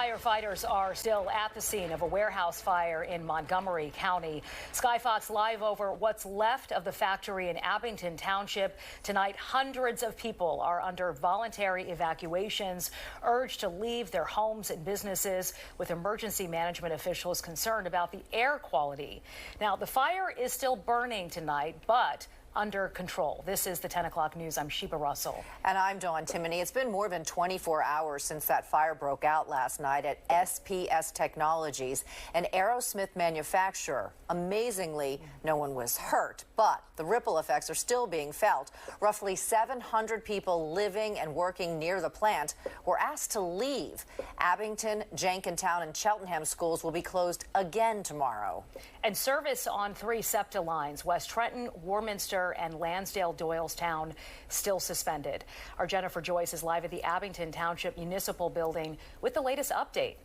Firefighters are still at the scene of a warehouse fire in Montgomery County. Sky Fox live over what's left of the factory in Abingtown Township. Tonight, hundreds of people are under voluntary evacuations, urged to leave their homes and businesses, with emergency management officials concerned about the air quality. Now, the fire is still burning tonight, but under control. This is the 10 o'clock news. I'm Sheba Russell. And I'm Dawn Timoney. It's been more than 24 hours since that fire broke out last night at SPS Technologies, an Aerosmith manufacturer. Amazingly, no one was hurt, but the ripple effects are still being felt. Roughly 700 people living and working near the plant were asked to leave. Abington, Jenkintown, and Cheltenham schools will be closed again tomorrow. And service on 3 SEPTA lines, West Trenton, Warminster, and Lansdale-Doylestown, still suspended. Our Jennifer Joyce is live at the Abingtown Township Municipal Building with the latest update.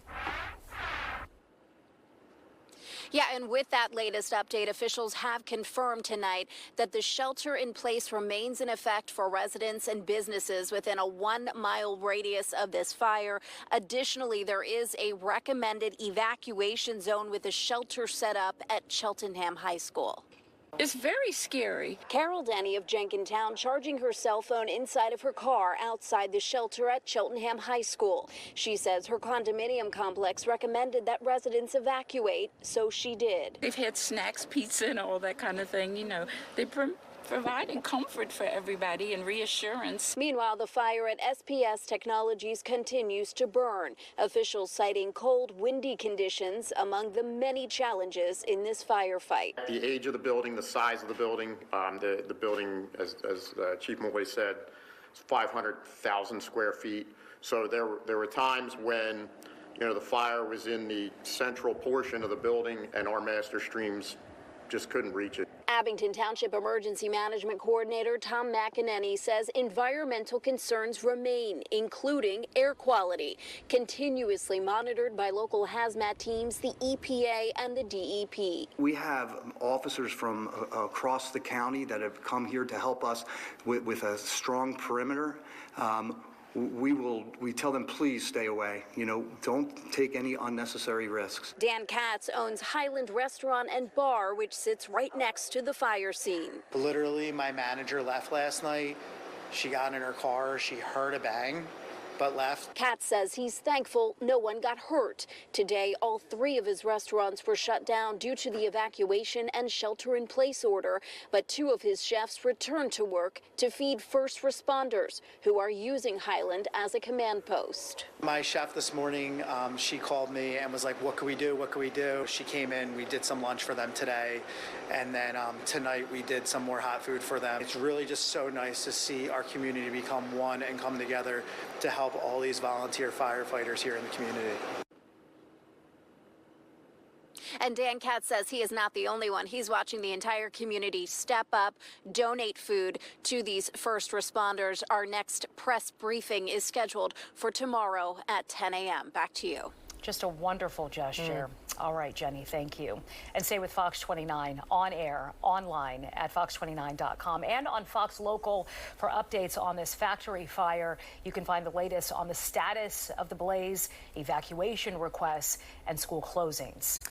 Yeah, and with that latest update, officials have confirmed tonight that the shelter in place remains in effect for residents and businesses within a 1-mile radius of this fire. Additionally, there is a recommended evacuation zone with a shelter set up at Cheltenham High School. It's very scary. Carol Denny of Jenkintown charging her cell phone inside of her car outside the shelter at Cheltenham High School. She says her condominium complex recommended that residents evacuate, so she did. They've had snacks, pizza, and all that kind of thing. You know, they're providing comfort for everybody and reassurance. Meanwhile, the fire at SPS Technologies continues to burn. Officials citing cold, windy conditions among the many challenges in this firefight. The age of the building, the size of the building, the building, as Chief Malloy said, is 500,000 square feet. So there were times when, you know, the fire was in the central portion of the building and our master streams just couldn't reach it. Abington Township Emergency Management Coordinator Tom McEnany says environmental concerns remain, including air quality, continuously monitored by local hazmat teams, the EPA and the DEP. We have officers from across the county that have come here to help us with a strong perimeter. We tell them, please stay away. You know, don't take any unnecessary risks. Dan Katz owns Highland Restaurant and Bar, which sits right next to the fire scene. Literally, my manager left last night. She got in her car, she heard a bang, but left. Katz says he's thankful no one got hurt. Today, all 3 of his restaurants were shut down due to the evacuation and shelter-in-place order, but 2 of his chefs returned to work to feed first responders who are using Highland as a command post. My chef this morning, she called me and was like, what can we do? What can we do? She came in, we did some lunch for them today, and then tonight we did some more hot food for them. It's really just so nice to see our community become one and come together to help all these volunteer firefighters here in the community. And Dan Katz says he is not the only one. He's watching the entire community step up, donate food to these first responders. Our next press briefing is scheduled for tomorrow at 10 a.m. Back to you. Just a wonderful gesture. All right, Jenny, thank you. And stay with Fox 29 on air, online at fox29.com and on Fox Local for updates on this factory fire. You can find the latest on the status of the blaze, evacuation requests, and school closings.